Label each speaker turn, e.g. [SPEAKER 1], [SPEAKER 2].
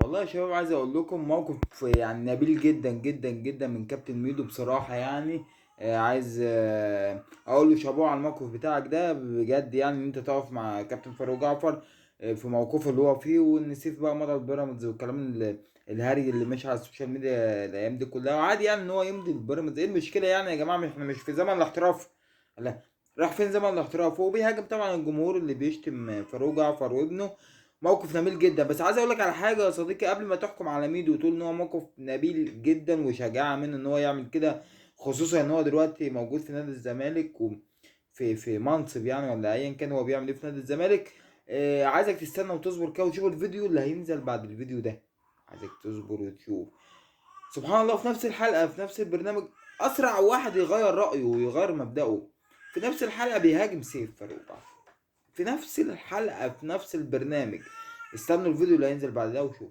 [SPEAKER 1] والله يا شباب، عايز اقول لكم موقف يعني نبيل جدا جدا جدا من كابتن ميدو بصراحة يعني. عايز اقول له شابوه على الموقف بتاعك ده بجد، يعني ان انت تقف مع كابتن فاروق جعفر في موقفه اللي هو فيه، وان سيف بقى مضى البيراميدز والكلام الهري اللي ماشي على السوشيال ميديا الايام دي كلها. وعادي يعني ان هو يمضي البيراميدز، ايه المشكلة يعني يا جماعة؟ احنا مش في زمن الاحتراف. لا، راح فين زمن الاحتراف؟ هو بيهاجم طبعا الجمهور اللي بيشتم فاروق جعفر وابنه. موقف نبيل جدا. بس عايز اقول لك على حاجه يا صديقي، قبل ما تحكم على ميدو وتقول ان هو موقف نبيل جدا وشجاعه منه ان هو يعمل كده، خصوصا ان هو دلوقتي موجود في نادي الزمالك وفي منصب يعني، ولا ايا كان هو بيعمل ايه في نادي الزمالك. عايزك تستنى وتصبر كده وتشوف الفيديو اللي هينزل بعد الفيديو ده. عايزك تصبر وتشوف. سبحان الله، في نفس الحلقه في نفس البرنامج، اسرع واحد يغير رايه ويغير مبدأه في نفس الحلقه بيهاجم سيف فاروق في نفس الحلقة في نفس البرنامج. استنوا الفيديو اللي هينزل بعد ده وشوفوا.